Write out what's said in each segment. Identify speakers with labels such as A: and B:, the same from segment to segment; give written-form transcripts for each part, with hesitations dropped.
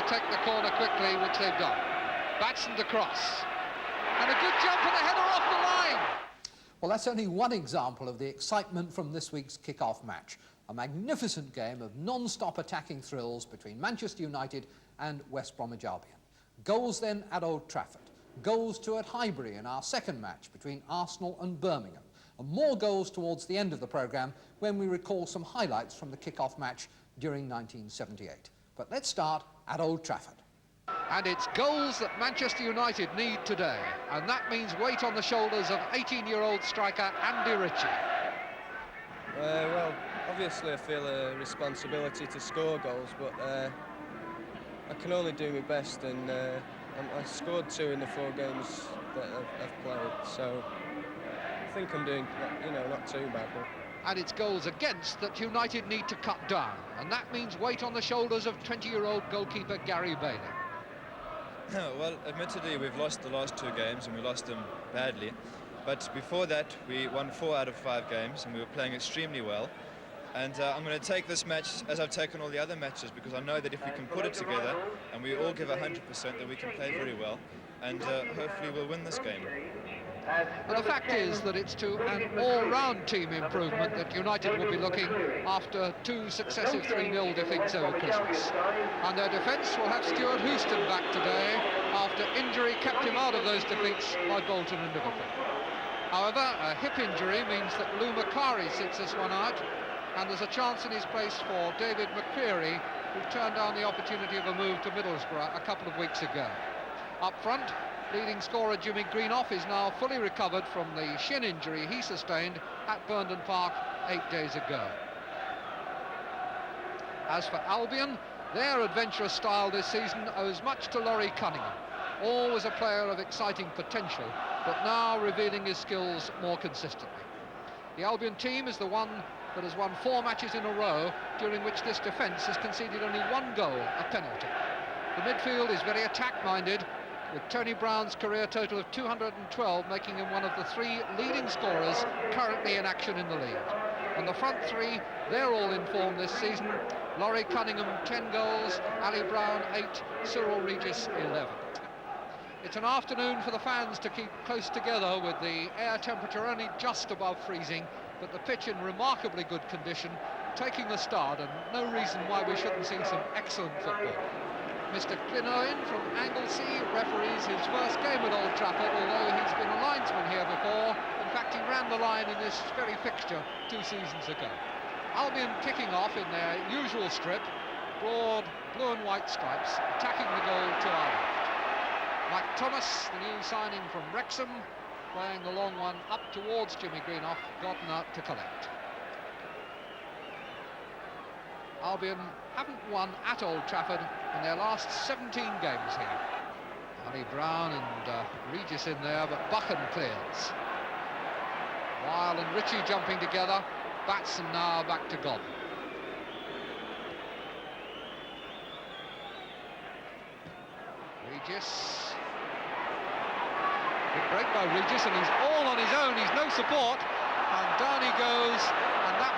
A: take the corner quickly, which they've done. Batson to cross. And a good jump and a header off the line.
B: Well, that's only one example of the excitement from this week's kick-off match. A magnificent game of non-stop attacking thrills between Manchester United and West Bromwich Albion. Goals then at Old Trafford. Goals too at Highbury in our second match between Arsenal and Birmingham. And more goals towards the end of the programme when we recall some highlights from the kick-off match during 1978. But let's start at Old Trafford.
A: And it's goals that Manchester United need today, and that means weight on the shoulders of 18-year-old striker Andy Ritchie.
C: Well, obviously I feel a responsibility to score goals, but I can only do my best, and I scored 2 in the 4 games that I've played, so I think I'm doing, not too badly.
A: And it's goals against that United need to cut down, and that means weight on the shoulders of 20-year-old goalkeeper Gary Bailey.
D: Well, admittedly, we've lost the last 2 games, and we lost them badly. But before that, we won 4 out of 5 games, and we were playing extremely well. And I'm going to take this match as I've taken all the other matches, because I know that if we can put it together and we all give 100%, that we can play very well, and hopefully we'll win this game.
A: And the fact is that it's to an all-round team improvement that United will be looking after 2 successive 3-0 defeats over Christmas. And their defence will have Stuart Houston back today after injury kept him out of those defeats by Bolton and Liverpool. However, a hip injury means that Lou Macari sits this one out, and there's a chance in his place for David McCreary, who turned down the opportunity of a move to Middlesbrough a couple of weeks ago. Up front, leading scorer Jimmy Greenough is now fully recovered from the shin injury he sustained at Burnden Park 8 days ago. As for Albion, their adventurous style this season owes much to Laurie Cunningham, always a player of exciting potential, but now revealing his skills more consistently. The Albion team is the one that has won 4 matches in a row, during which this defence has conceded only 1 goal, a penalty. The midfield is very attack-minded, with Tony Brown's career total of 212 making him one of the 3 leading scorers currently in action in the league. And the front 3, they're all in form this season. Laurie Cunningham 10 goals, Ali Brown 8, Cyril Regis 11. It's an afternoon for the fans to keep close together, with the air temperature only just above freezing, but the pitch in remarkably good condition, taking the start, and no reason why we shouldn't see some excellent football. Mr. Glyn from Anglesey referees his first game at Old Trafford, although he's been a linesman here before. In fact, he ran the line in this very fixture 2 seasons ago. Albion kicking off in their usual strip, broad blue and white stripes, attacking the goal to our left. Mike Thomas, the new signing from Wrexham, playing the long one up towards Jimmy Greenough, gotten out to collect. Albion haven't won at Old Trafford in their last 17 games here. Ali Brown and Regis in there, but Buchan clears. Weil and Ritchie jumping together. Batson now back to Godden. Regis. Good break by Regis, and he's all on his own. He's no support, and down he goes, and that,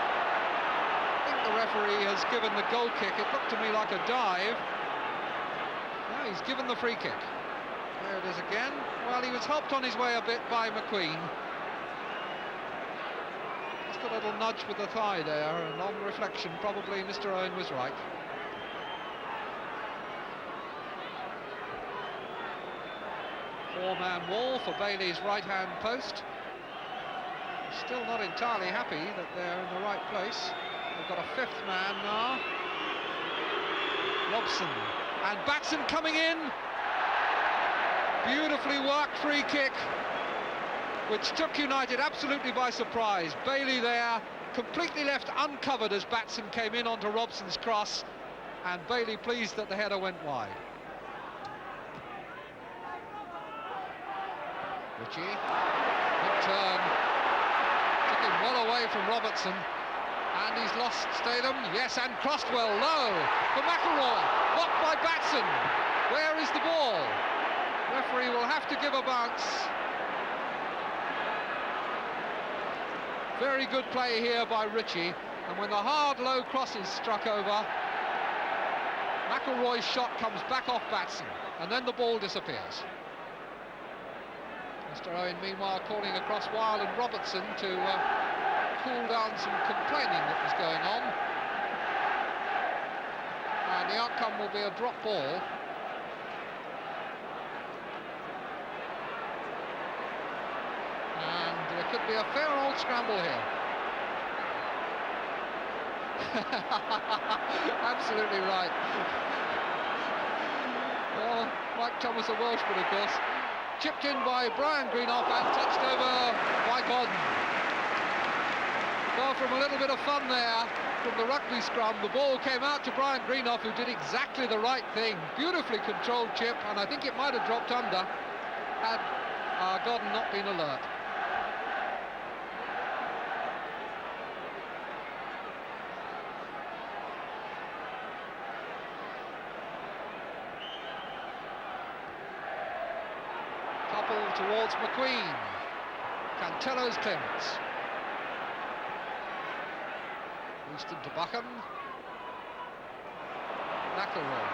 A: the referee has given the goal kick. It looked to me like a dive. No, he's given the free kick. There it is again. Well, he was helped on his way a bit by McQueen. Just a little nudge with the thigh there, and on reflection, probably Mr. Owen was right. Four-man wall for Bailey's right-hand post. Still not entirely happy that they're in the right place. They've got a 5th man now. Robson and Batson coming in. Beautifully worked free kick, which took United absolutely by surprise. Bailey there, completely left uncovered as Batson came in onto Robson's cross, and Bailey pleased that the header went wide. Ritchie, good turn, took him well away from Robertson. And he's lost Statham, yes, and crossed well low for McElroy, blocked by Batson. Where is the ball? Referee will have to give a bounce. Very good play here by Ritchie, and when the hard low cross is struck over, McElroy's shot comes back off Batson, and then the ball disappears. Mr. Owen, meanwhile, calling across Weil and Robertson to cool down some complaining that was going on. And the outcome will be a drop ball. And there could be a fair old scramble here. Absolutely right. Well, Mike Thomas, a Welshman, of course. Chipped in by Brian Greenough and touched over by Gordon. Well, from a little bit of fun there from the rugby scrum, the ball came out to Brian Greenough, who did exactly the right thing. Beautifully controlled chip, and I think it might have dropped under had Gordon not been alert. Towards McQueen. Cantello's clearance. Houston to Buchan. McElroy.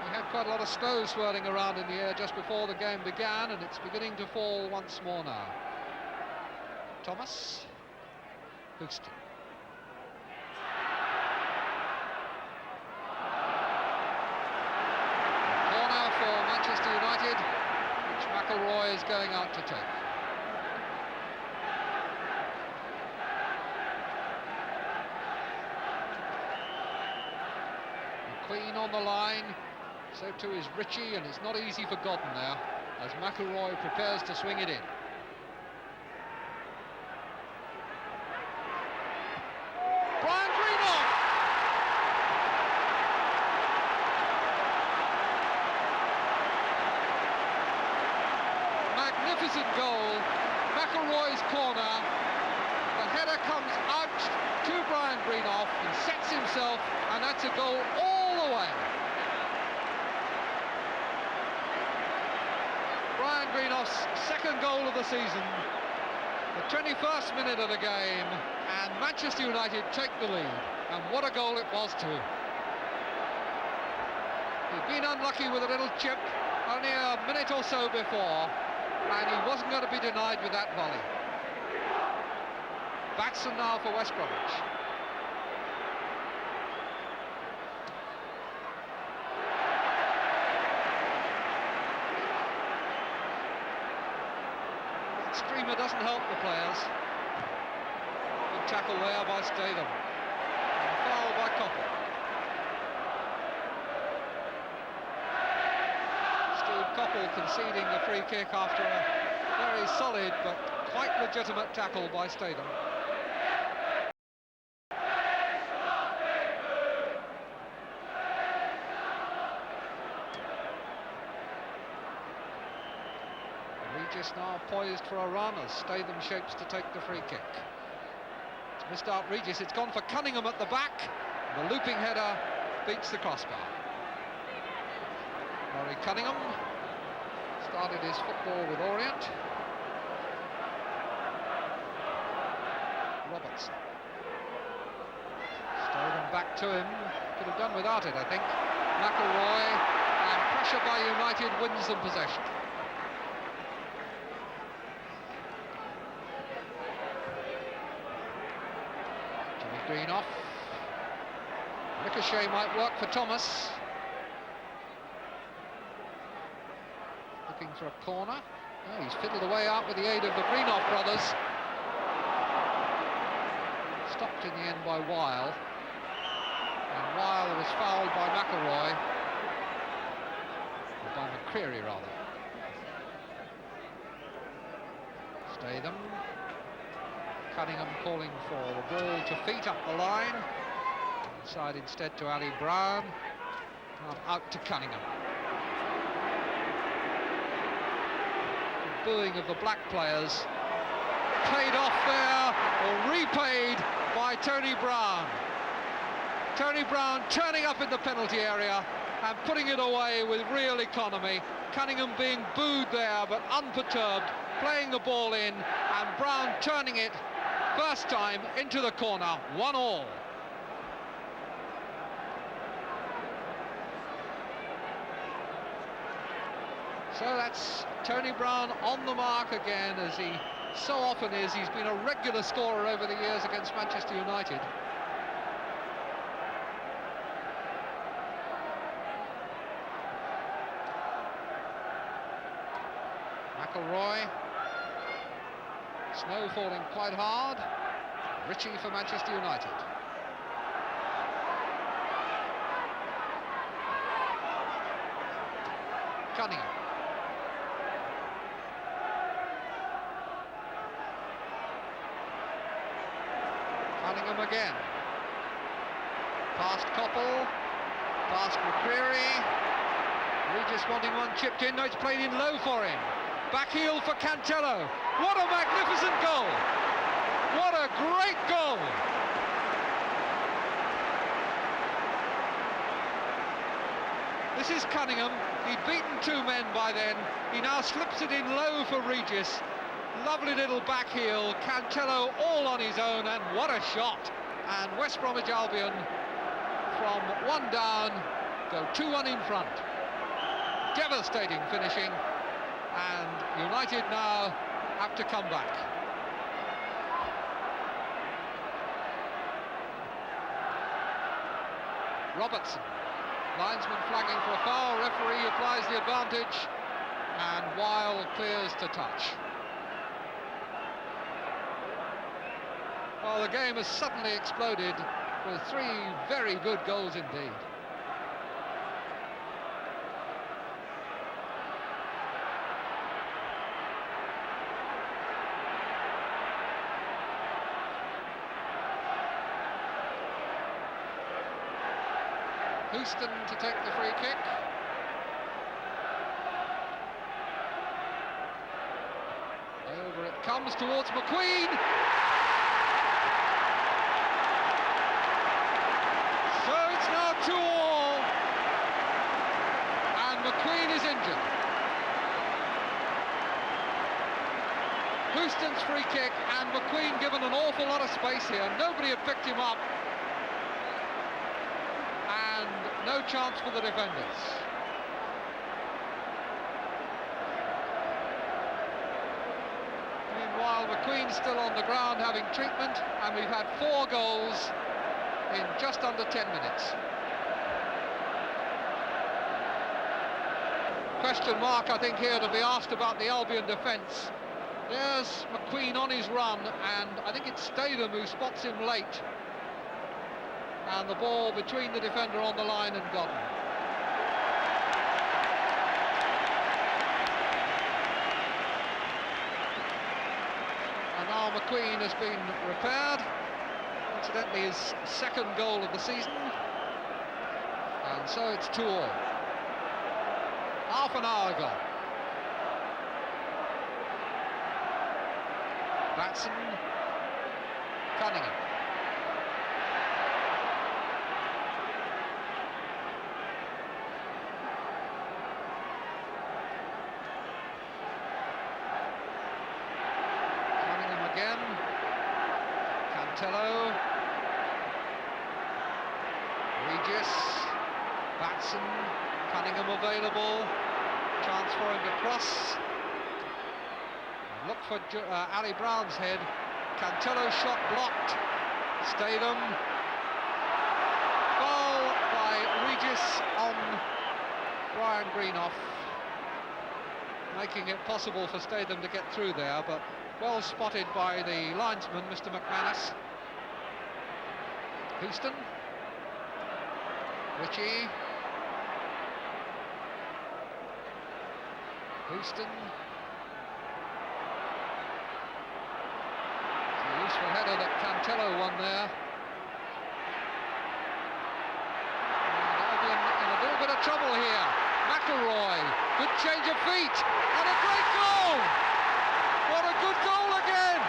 A: We had quite a lot of snow swirling around in the air just before the game began, and it's beginning to fall once more now. Thomas. Houston. Manchester United, which McElroy is going out to take. McQueen on the line, so too is Ritchie, and it's not easy for Godden now as McElroy prepares to swing it in. Magnificent goal, McElroy's corner, the header comes out to Brian Greenough, he sets himself, and that's a goal all the way. Brian Greenoug's second goal of the season, the 21st minute of the game, and Manchester United take the lead, and what a goal it was too. He'd been unlucky with a little chip only a minute or so before, and he wasn't going to be denied with that volley. Batson now for West Bromwich. That streamer doesn't help the players. Good tackle there by Statham. And foul by Coppell. Coppell conceding the free kick after a very solid but quite legitimate tackle by Statham. Regis now poised for a run as Statham shapes to take the free kick. It's missed out Regis, it's gone for Cunningham at the back. The looping header beats the crossbar. Laurie Cunningham started his football with Orient. Robertson. Statham back to him. Could have done without it, I think. McElroy, and pressure by United wins them possession. Jimmy Greenough. Ricochet might work for Thomas. Looking for a corner. Oh, he's fiddled away out with the aid of the Greenough brothers. Stopped in the end by Weil. And Weil was fouled by McElroy. Or by McCreary, rather. Statham. Cunningham calling for the ball to feet up the line. Inside instead to Ali Brown. And out to Cunningham. Booing of the black players, paid off there, or repaid by Tony Brown. Tony Brown turning up in the penalty area and putting it away with real economy. Cunningham being booed there, but unperturbed, playing the ball in, and Brown turning it First time into the corner, 1-1. So that's Tony Brown on the mark again, as he so often is. He's been a regular scorer over the years against Manchester United. McElroy. Snow falling quite hard. Ritchie for Manchester United. Cunningham. Cunningham again. Past Koppel. Past McCreary. Regis wanting one chipped in. No, it's played in low for him. Back heel for Cantello. What a magnificent goal! What a great goal! This is Cunningham. He'd beaten two men by then. He now slips it in low for Regis. Lovely little back heel. Cantello all on his own, and what a shot! And West Bromwich Albion, from one down, go 2-1 in front. Devastating finishing, and United now have to come back. Robertson, linesman flagging for a foul, referee applies the advantage, and Weil clears to touch. Well, the game has suddenly exploded with three very good goals indeed. Houston to take the free kick. Over it comes towards McQueen. So it's now 2-2. And McQueen is injured. Houston's free kick, and McQueen given an awful lot of space here. Nobody had picked him up. No chance for the defenders. Meanwhile, McQueen's still on the ground having treatment, and we've had 4 goals in just under 10 minutes. Question mark, I think, here to be asked about the Albion defence. There's McQueen on his run, and I think it's Statham who spots him late. And the ball between the defender on the line and Godden. And now McQueen has been repaired. Incidentally, his second goal of the season. And so it's 2-2. Half an hour ago. Batson. Cunningham. Again, Cantello, Regis, Batson, Cunningham available, chance for him to cross, look for Ali Brown's head, Cantello's shot blocked, Statham, foul by Regis on Brian Greenough, making it possible for Statham to get through there, but well spotted by the linesman, Mr. McManus. Houston. Ritchie. Houston. It's a useful header that Cantello won there. And Albion in a little bit of trouble here. McElroy. Good change of feet. And a great goal! What a good goal again!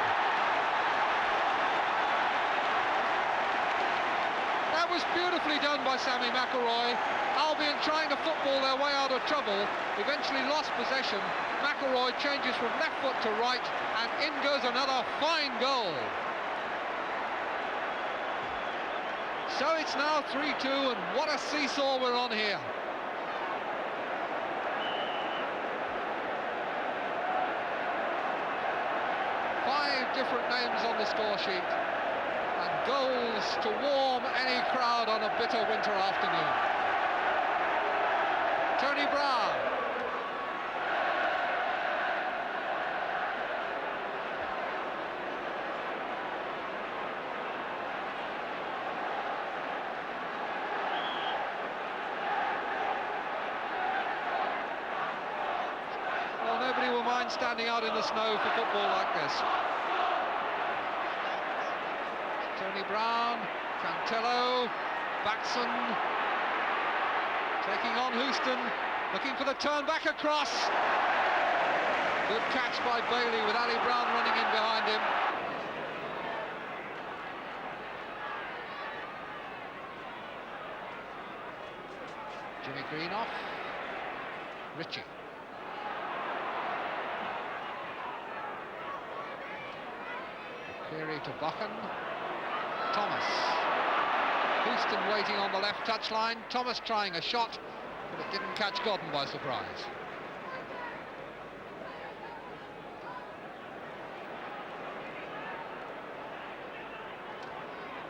A: That was beautifully done by Sammy McElroy. Albion trying to football their way out of trouble, eventually lost possession. McElroy changes from left foot to right, and in goes another fine goal. So it's now 3-2, and what a seesaw we're on here. Five different names on the score sheet, and goals to warm any crowd on a bitter winter afternoon. Tony Brown. Well, nobody will mind standing out in the snow for football like this. Tony Brown, Cantello, Batson, taking on Houston, looking for the turn back across. Good catch by Bailey with Ali Brown running in behind him. Jimmy Greenoff, Ritchie. Query to Buchan. Thomas. Houston waiting on the left touchline. Thomas trying a shot, but it didn't catch Godden by surprise.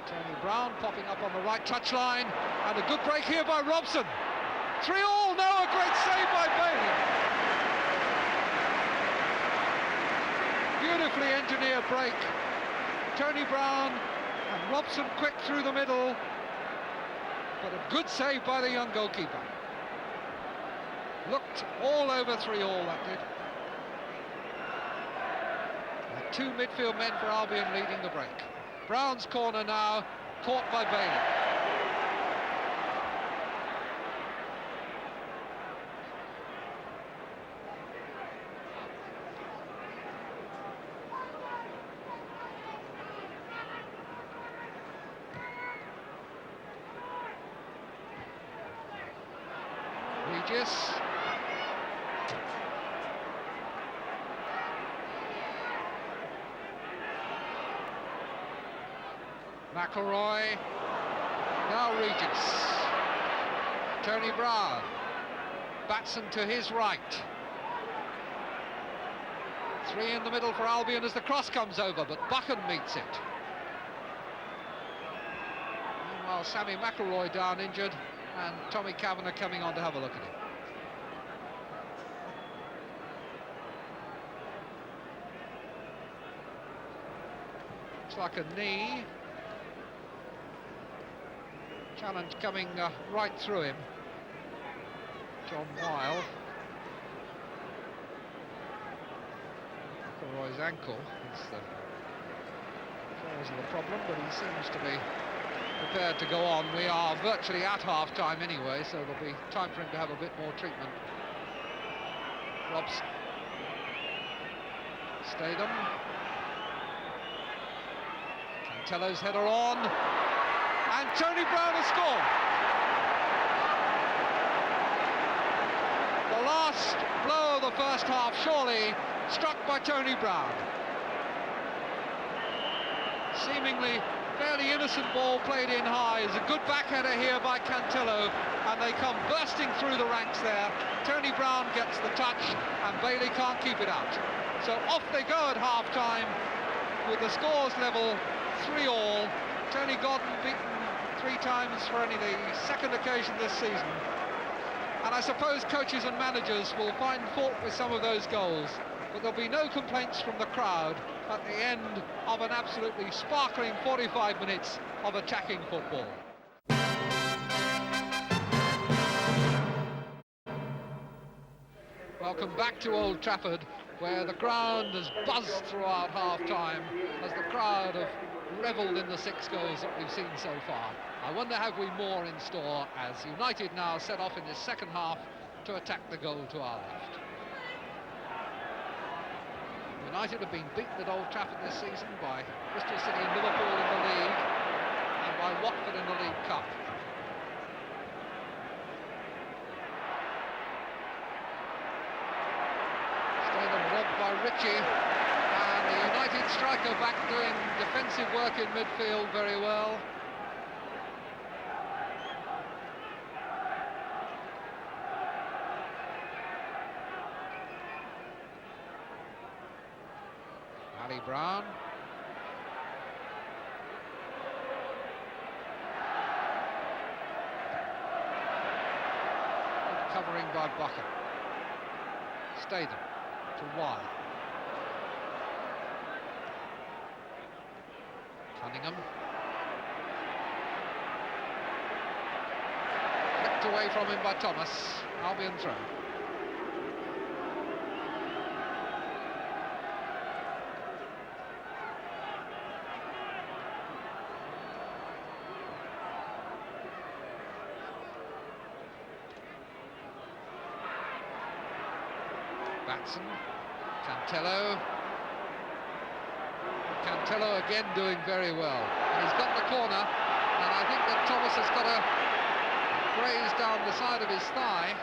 A: Tony Brown popping up on the right touchline, and a good break here by Robson. 3-3, no, a great save by Bailey. Beautifully engineered break. Tony Brown and Robson quick through the middle, but a good save by the young goalkeeper. Looked all over 3-3, that did. And two midfield men for Albion leading the break. Brown's corner now, caught by Bailey. Regis. McElroy. Now Regis. Tony Brown. Batson to his right. Three in the middle for Albion as the cross comes over, but Buchan meets it. Meanwhile, Sammy McElroy down injured, and Tommy Kavanagh coming on to have a look at him. Looks like a knee. Challenge coming right through him. John Weil. McElroy's ankle is the cause of the problem, but he seems to be prepared to go on. We are virtually at half-time anyway, so there'll be time for him to have a bit more treatment. Robson. Statham. Cantello's header on. And Tony Brown has scored. The last blow of the first half, surely, struck by Tony Brown. Seemingly fairly innocent ball played in high. Is a good backheader here by Cantello, and they come bursting through the ranks there. Tony Brown gets the touch, and Bailey can't keep it out. So off they go at half-time, with the scores level 3-3. Tony Godden beaten 3 times for only the second occasion this season. And I suppose coaches and managers will find fault with some of those goals, but there'll be no complaints from the crowd at the end of an absolutely sparkling 45 minutes of attacking football. Welcome back to Old Trafford, where the ground has buzzed throughout half-time as the crowd have revelled in the 6 goals that we've seen so far. I wonder, have we more in store as United now set off in this second half to attack the goal to our left. United have been beaten at Old Trafford this season by Bristol City and Liverpool in the league, and by Watford in the League Cup. Statham robbed by Ritchie, and the United striker back doing defensive work in midfield very well. Ali Brown. Good covering by Bucket. Statham to Wilde. Cunningham. Flicked away from him by Thomas. Albion throw. Batson, Cantello again doing very well. And he's got the corner, and I think that Thomas has got a graze down the side of his thigh.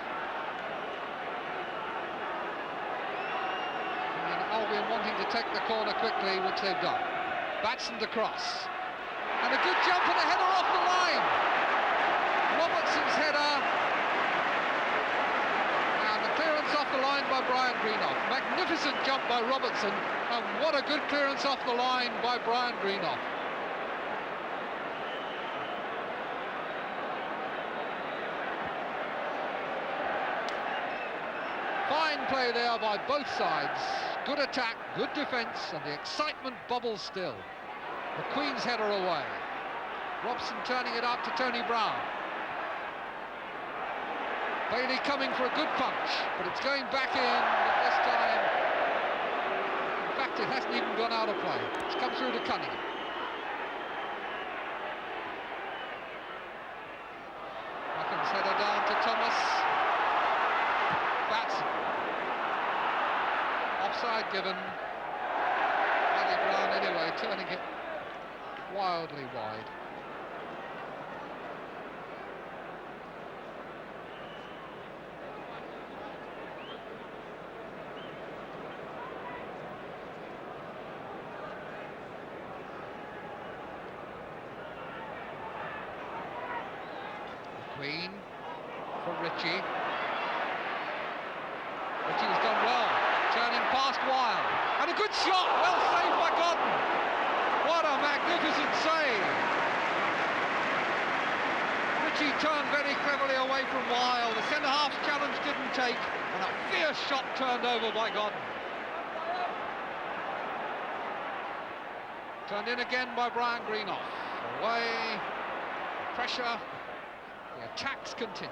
A: And Albion wanting to take the corner quickly, which they've done. Batson to cross. And a good jump and a header off the line. Robertson's header. Clearance off the line by Brian Greenough. Magnificent jump by Robertson, and what a good clearance off the line by Brian Greenough. Fine play there by both sides. Good attack, good defence, and the excitement bubbles still. McQueen's header away. Robson turning it out to Tony Brown. Bailey coming for a good punch, but it's going back in, but this time, in fact, it hasn't even gone out of play. It's come through to Cunningham. Buchan's header down to Thomas. Batson. Offside given. Ali Brown anyway, turning it wildly wide. Queen for Ritchie. Ritchie's done well, turning past Wilde, and a good shot, well saved by Godden. What a magnificent save! Ritchie turned very cleverly away from Wilde. The centre-half's challenge didn't take, and a fierce shot turned over by Godden. Turned in again by Brian Greenough. Away, pressure. The attacks continue.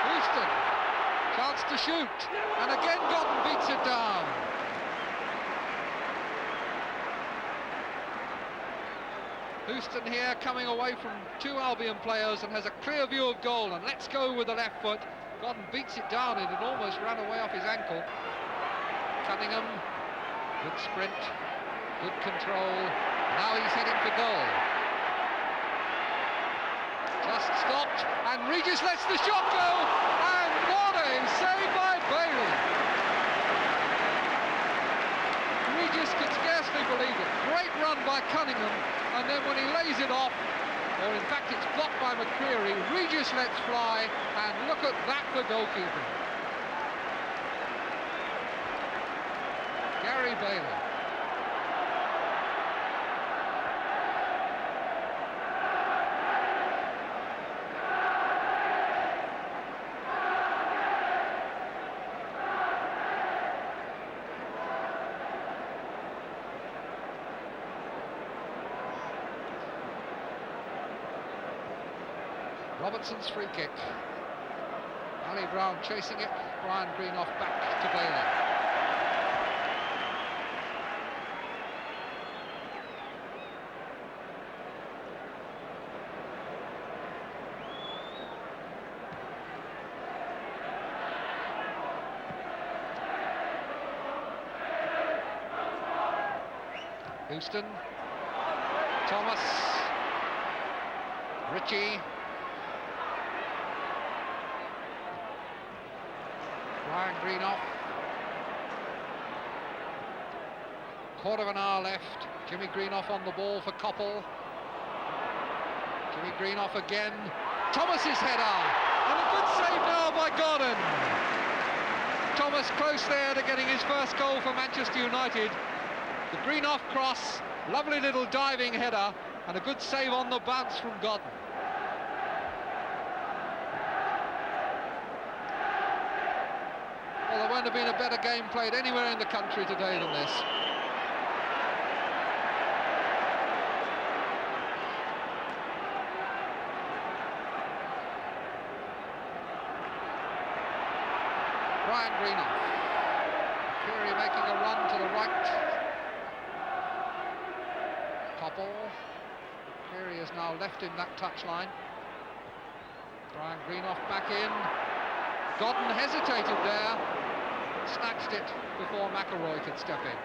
A: Houston, chance to shoot, and again Godden beats it down. Houston here coming away from two Albion players and has a clear view of goal, and let's go with the left foot. Godden beats it down, and it almost ran away off his ankle. Cunningham. Good sprint, good control. Now he's heading for goal. Just stopped, and Regis lets the shot go, and what a save by Bailey. Regis could scarcely believe it. Great run by Cunningham, and then when he lays it off, or in fact it's blocked by McCreary, Regis lets fly, and look at that for goalkeeping. Gary Bailey. Robertson's free kick. Ali Brown chasing it. Brian Greenough back to Bailey. Houston, Thomas, Ritchie, Brian Greenough. Quarter of an hour left. Jimmy Greenough on the ball for Koppel. Jimmy Greenough again. Thomas's header, And a good save now by Gordon. Thomas close there to getting his first goal for Manchester United. The Greenough cross, lovely little diving header, and a good save on the bounce from Gordon. Well, there won't have been a better game played anywhere in the country today than this. Brian Greenough. Curry making a run to the right. Topple. Curry is now left in that touchline. Brian Greenough back in. Godden hesitated there. Snatched it before McElroy could step in.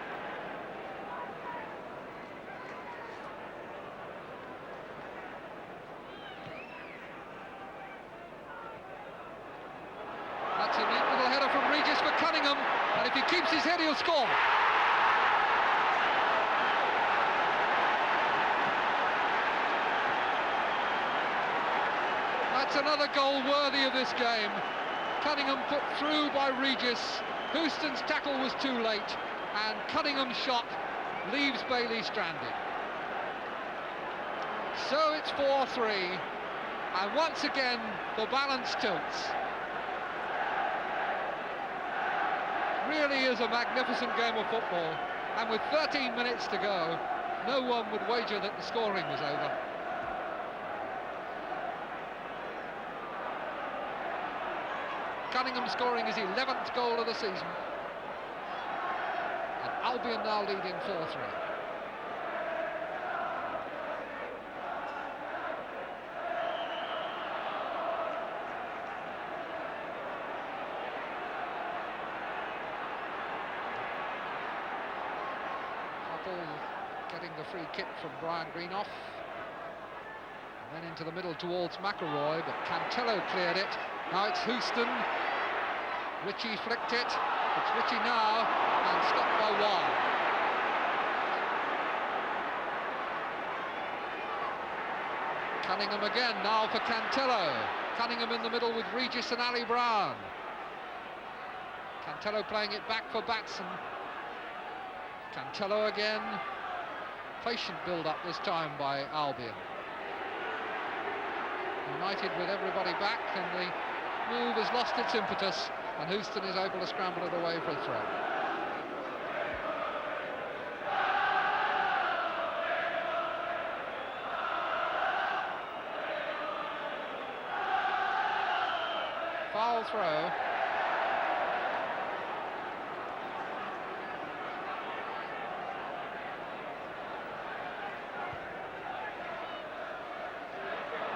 A: That's a neat little header from Regis for Cunningham, and if he keeps his head, he'll score. That's another goal worthy of this game. Cunningham put through by Regis. Houston's tackle was too late, and Cunningham's shot leaves Bailey stranded. So it's 4-3, and once again the balance tilts. Really is a magnificent game of football, and with 13 minutes to go, no one would wager that the scoring was over. Cunningham scoring his 11th goal of the season. And Albion now leading 4-3. Getting the free kick from Brian Greenough. And then into the middle towards McElroy, but Cantello cleared it. Now it's Houston. Ritchie flicked it. It's Ritchie now, and stopped by Wild. Cunningham again, now for Cantello. Cunningham in the middle with Regis and Ali Brown. Cantello playing it back for Batson. Cantello again. Patient build-up this time by Albion. United with everybody back, and the move has lost its impetus, and Houston is able to scramble it away for a throw. Foul throw.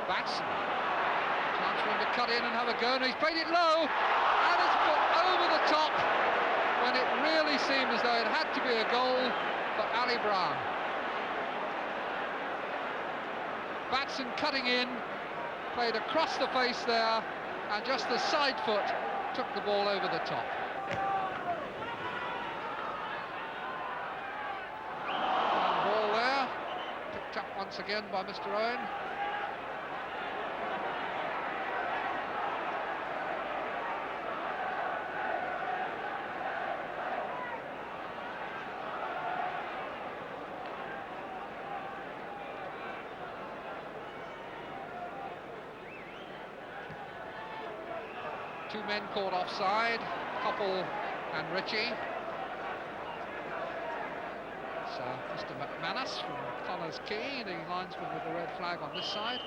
A: Batson. Chance for him to cut in and have a go, and he's played it low, and it's put over the top when it really seemed as though it had to be a goal for Ali Brown. Batson cutting in, played across the face there, and just the side foot took the ball over the top. And ball there, picked up once again by Mr. Owen. Two men caught offside, Koppel and Ritchie. So Mr. McManus from Connors Quay, the linesman with the red flag on this side.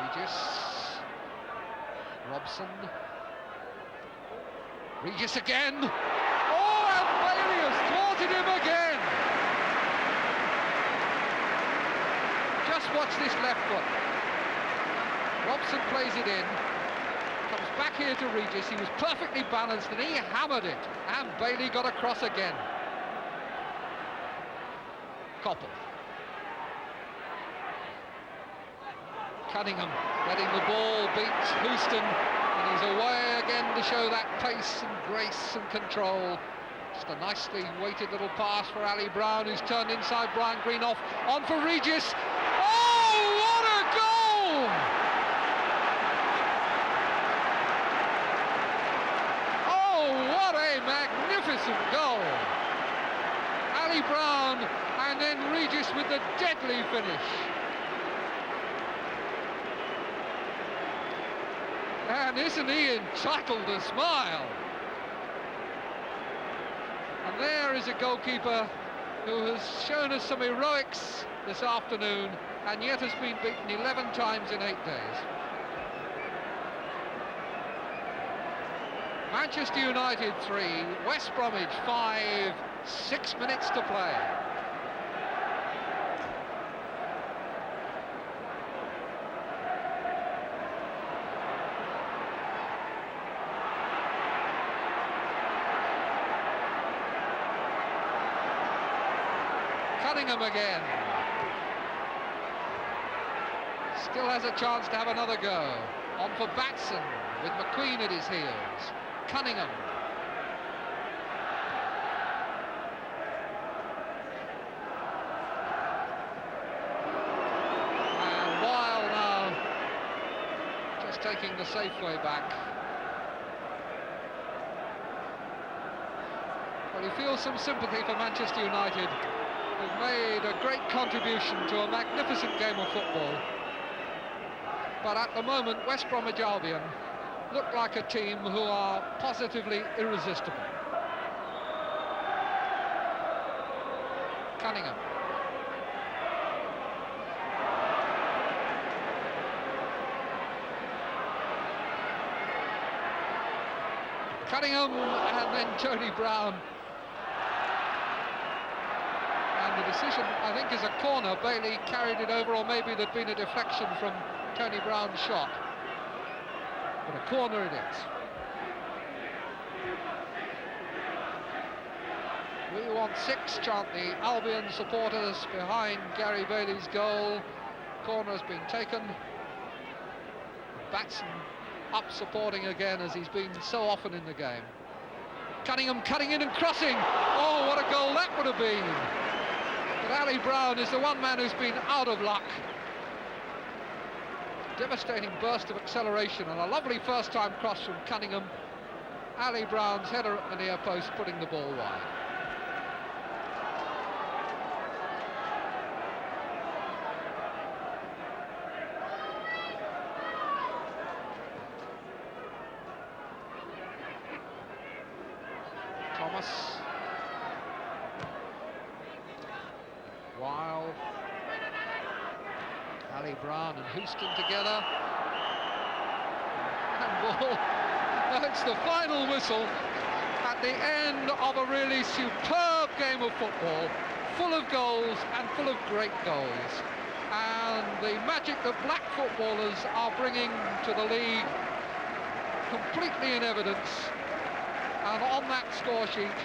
A: Regis. Robson. Regis again. Oh, and Bailey has thwarted him again. Just watch this left foot. Robson plays it in. Comes back here to Regis. He was perfectly balanced and he hammered it. And Bailey got across again. Koppel. Cunningham letting the ball beat Houston, and he's away again to show that pace and grace and control. Just a nicely weighted little pass for Ali Brown, who's turned inside Brian Greenoff, on for Regis. Oh, what a goal! Oh, what a magnificent goal! Ali Brown, and then Regis with the deadly finish. And isn't he entitled to smile? And there is a goalkeeper who has shown us some heroics this afternoon, and yet has been beaten 11 times in 8 days. Manchester United 3, West Bromwich 5, 6 minutes to play. Cunningham again. Still has a chance to have another go. On for Batson, with McQueen at his heels. Cunningham. And Weil now just taking the safe way back. Well, he feels some sympathy for Manchester United, who've made a great contribution to a magnificent game of football. But at the moment, West Bromwich Albion look like a team who are positively irresistible. Cunningham. Cunningham, and then Tony Brown. And the decision, I think, is a corner. Bailey carried it over, or maybe there'd been a deflection from Tony Brown's shot. But a corner it is. We want 6, chant the Albion supporters behind Gary Bailey's goal. Corner has been taken. Batson up supporting again, as he's been so often in the game. Cunningham cutting in and crossing. Oh, what a goal that would have been. But Ali Brown is the one man who's been out of luck. Devastating burst of acceleration and a lovely first-time cross from Cunningham. Ali Brown's header at the near post, putting the ball wide. Thomas. Weil. Ali Brown and Houston together. And ball. That's the final whistle at the end of a really superb game of football, full of goals and full of great goals. And the magic that black footballers are bringing to the league completely in evidence. And on that score sheet,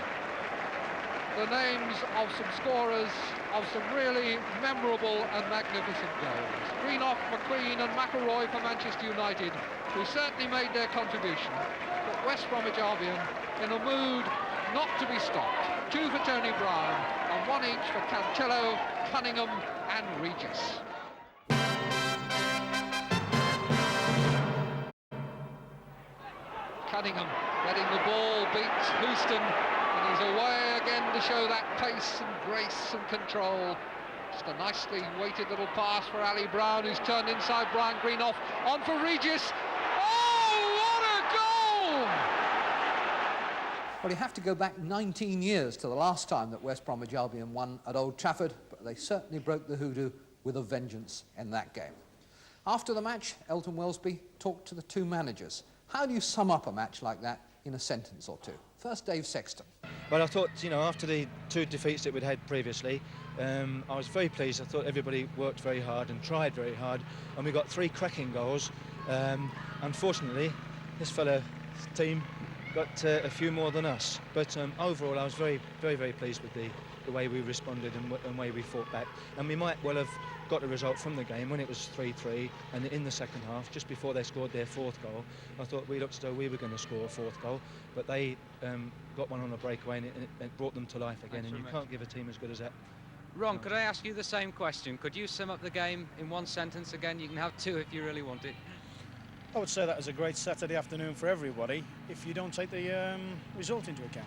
A: the names of some scorers of some really memorable and magnificent goals. Greenoff, McQueen and McElroy for Manchester United, who certainly made their contribution. But West Bromwich Albion in a mood not to be stopped. 2 for Tony Brown and 1 each for Cantello, Cunningham and Regis. Cunningham letting the ball beat Houston, and he's away again to show that pace and grace and control. Just a nicely weighted little pass for Ali Brown, who's turned inside Brian Greenoff, on for Regis. Oh, what a goal!
B: Well, you have to go back 19 years to the last time that West Bromwich Albion won at Old Trafford, but they certainly broke the hoodoo with a vengeance in that game. After the match, Elton Wellesby talked to the 2 managers. How do you sum up a match like that in a sentence or 2? First, Dave Sexton.
E: Well, I thought, you know, after the 2 defeats that we'd had previously, I was very pleased. I thought everybody worked very hard and tried very hard, and we got 3 cracking goals. Unfortunately, this fella's team got a few more than us. But overall, I was very pleased with the way we responded and the way we fought back. And we might well have got a result from the game when it was 3-3, and in the second half, just before they scored their fourth goal, I thought we looked as though we were going to score a fourth goal, but they got one on a breakaway, and it brought them to life again. And you can't give a team as good as that.
F: Ron, could I ask you the same question? Could you sum up the game in one sentence again? You can have two if you really want it.
G: I would say that was a great Saturday afternoon for everybody if you don't take the result into account.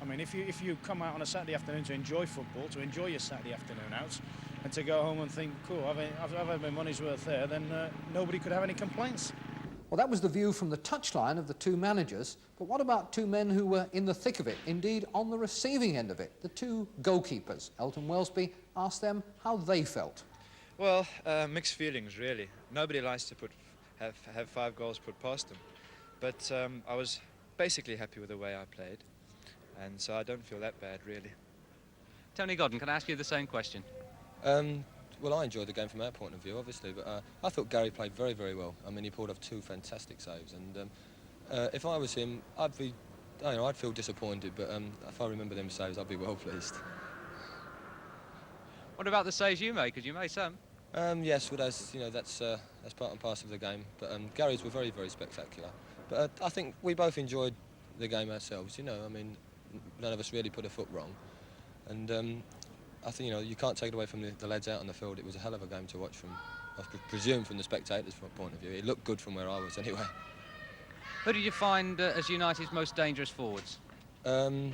G: I mean, if you come out on a Saturday afternoon to enjoy football, to enjoy your Saturday afternoon out, and to go home and think, cool, I've had my money's worth there, then nobody could have any complaints.
B: Well, that was the view from the touchline of the two managers, but what about two men who were in the thick of it, indeed on the receiving end of it, the two goalkeepers? Elton Wellesby asked them how they felt.
D: Well, mixed feelings, really. Nobody likes to have 5 goals put past them, but I was basically happy with the way I played, and so I don't feel that bad, really.
F: Tony Godden, can I ask you the same question?
H: Well, I enjoyed the game from our point of view, obviously, but I thought Gary played very well. I mean, he pulled off 2 fantastic saves, and if I was him, I'd feel disappointed, but if I remember them saves, I'd be well pleased.
F: What about the saves you made? Because you made some.
H: Yes, well, that's part and parcel of the game, but Gary's were very spectacular. But I think we both enjoyed the game ourselves. I mean, none of us really put a foot wrong, and I think you can't take it away from the lads out on the field. It was a hell of a game to watch from, I presume, from the spectators' point of view. It looked good from where I was anyway.
F: Who did you find as United's most dangerous forwards?
H: I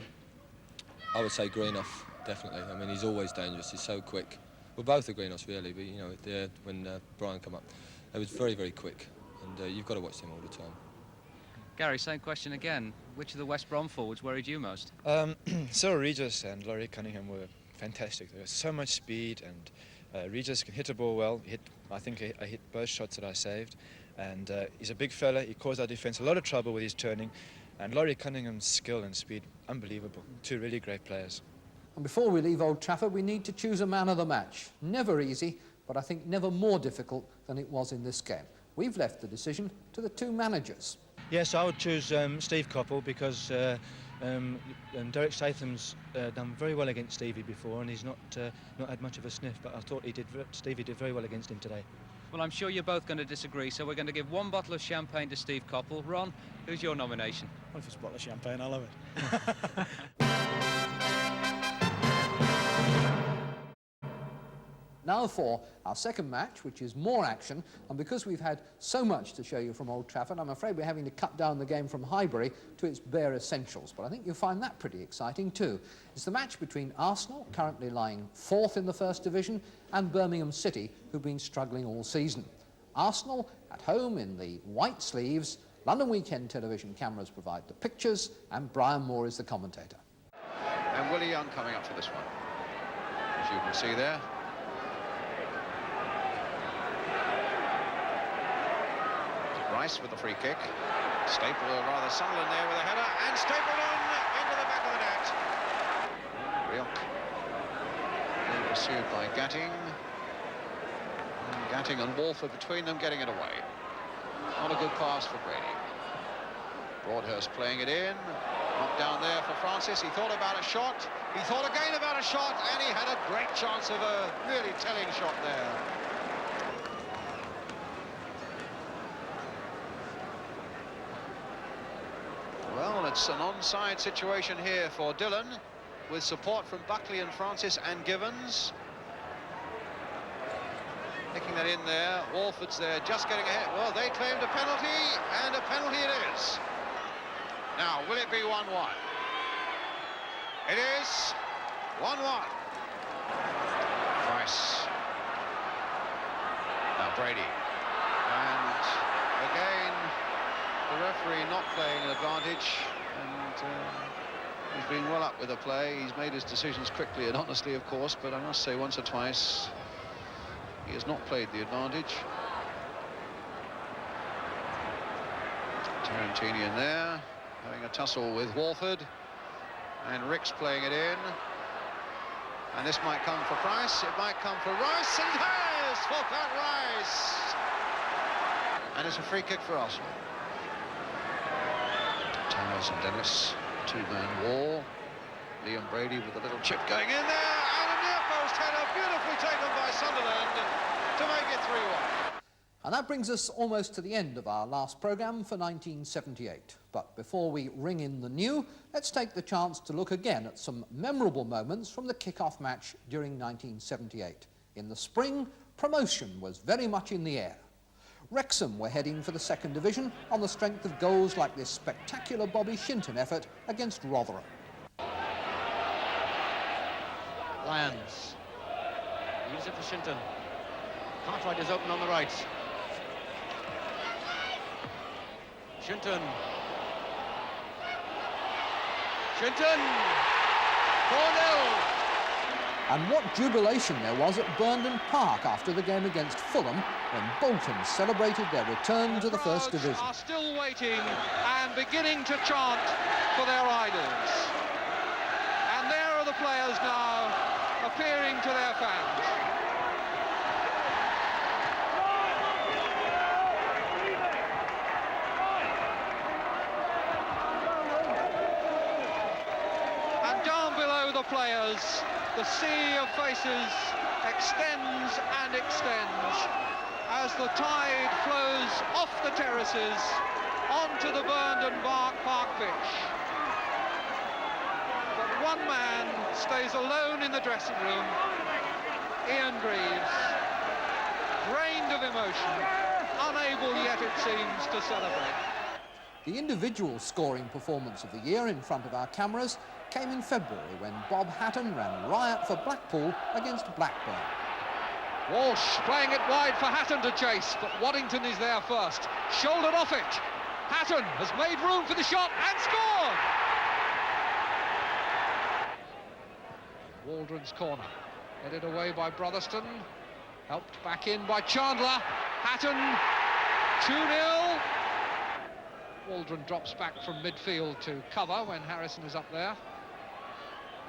H: would say Greenough, definitely. I mean, he's always dangerous. He's so quick. Well, both are Greenoffs really, but when Brian come up, it was very quick, and you've got to watch him all the time.
F: Gary, same question again. Which of the West Brom forwards worried you most?
D: So Regis and Laurie Cunningham were fantastic. There was so much speed, and Regis can hit a ball well. I think I hit both shots that I saved, and he's a big fella. He caused our defence a lot of trouble with his turning, and Laurie Cunningham's skill and speed, unbelievable. 2 really great players.
B: And before we leave Old Trafford, we need to choose a man of the match. Never easy, but I think never more difficult than it was in this game. We've left the decision to the two managers.
E: Yes, I would choose Steve Coppell because Derek Statham's done very well against Stevie before, and he's not had much of a sniff, but I thought Stevie did very well against him today.
F: Well, I'm sure you're both going to disagree, so we're going to give 1 bottle of champagne to Steve Coppell. Ron, who's your nomination?
G: Well, if it's a bottle of champagne, I love it.
B: Now for our second match, which is more action, and because we've had so much to show you from Old Trafford, I'm afraid we're having to cut down the game from Highbury to its bare essentials, but I think you'll find that pretty exciting too. It's the match between Arsenal, currently lying 4th in the First Division, and Birmingham City, who've been struggling all season. Arsenal, at home in the white sleeves, London Weekend Television cameras provide the pictures, and Brian Moore is the commentator.
A: And Willie Young coming up for this one, as you can see there. Rice with the free kick. Staple, or rather Sunderland there with a header, and Stapleton into the back of the net. Rioch being pursued by Gatting. And Gatting and Walford between them getting it away. Not a good pass for Brady. Broadhurst playing it in. Knocked down there for Francis. He thought about a shot. He thought again about a shot, and he had a great chance of a really telling shot there. Well, it's an onside situation here for Dillon, with support from Buckley and Francis and Givens. Nicking that in there. Walford's there, just getting ahead. Well, they claimed a penalty, and a penalty it is. Now, will it be 1-1? It is 1-1. Rice. Now Brady. And again, the referee not playing an advantage, and he's been well up with the play. He's made his decisions quickly and honestly, of course, but I must say once or twice he has not played the advantage. Tarantini in there, having a tussle with Walford, and Ricks playing it in. And this might come for Price, it might come for Rice, and it has! Falkland Rice! And it's a free kick for Arsenal. Towers and Dennis, two-man wall. Liam Brady with a little chip going in there, and a near-post header beautifully taken by Sunderland to make it 3-1.
B: And that brings us almost to the end of our last programme for 1978. But before we ring in the new, let's take the chance to look again at some memorable moments from the kick-off match during 1978. In the spring, promotion was very much in the air. Wrexham were heading for the second division on the strength of goals like this spectacular Bobby Shinton effort against Rotherham.
I: Lyons leaves it for Shinton. Cartwright is open on the right. Shinton. Shinton! 4-0!
B: And what jubilation there was at Burnden Park after the game against Fulham when Bolton celebrated their return to the First Division.
A: Are still waiting and beginning to chant for their idols. And there are the players now appearing to their fans. And down below the players, the sea of faces extends and extends as the tide flows off the terraces onto the Burnden Park pitch. But one man stays alone in the dressing room, Ian Greaves, drained of emotion, unable yet, it seems, to celebrate.
B: The individual scoring performance of the year in front of our cameras came in February when Bob Hatton ran riot for Blackpool against Blackburn.
A: Walsh playing it wide for Hatton to chase, but Waddington is there first. Shouldered off it. Hatton has made room for the shot and scored! Waldron's corner, headed away by Brotherston, helped back in by Chandler. Hatton, 2-0. Waldron drops back from midfield to cover when Harrison is up there.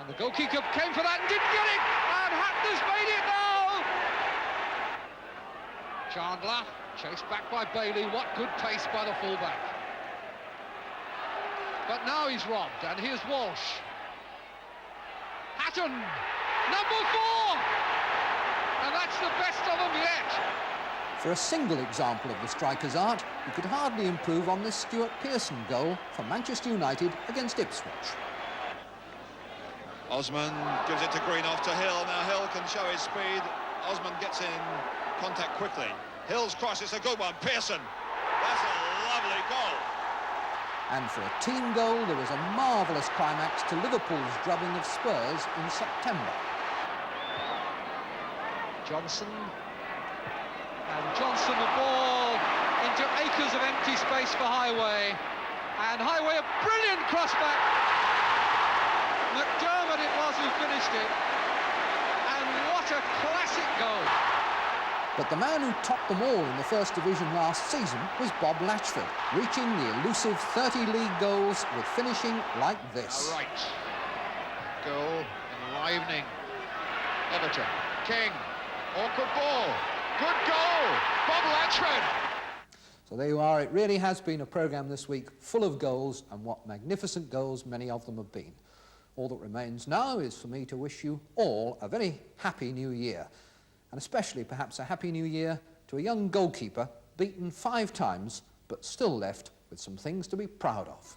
A: And the goalkeeper came for that and didn't get it! And Hatton has made it now! Chandler, chased back by Bailey. What good pace by the fullback. But now he's robbed, and here's Walsh. Hatton, number 4! And that's the best of them yet.
B: For a single example of the striker's art, you could hardly improve on this Stuart Pearson goal for Manchester United against Ipswich.
J: Osman gives it to Greenough to Hill. Now Hill can show his speed. Osman gets in contact quickly. Hill's cross is a good one. Pearson. That's a lovely goal.
B: And for a team goal, there was a marvellous climax to Liverpool's drubbing of Spurs in September.
A: Johnson. And Johnson the ball into acres of empty space for Highway. And Highway a brilliant cross back. McDermott it was who finished it. And what a classic goal.
B: But the man who topped them all in the First Division last season was Bob Latchford, reaching the elusive 30 league goals with finishing like this.
A: All right. Goal enlivening. Everton. King. Awkward ball. Good goal. Bob Latchford.
B: So there you are. It really has been a programme this week full of goals, and what magnificent goals many of them have been. All that remains now is for me to wish you all a very happy new year. And especially perhaps a happy new year to a young goalkeeper beaten 5 times but still left with some things to be proud of.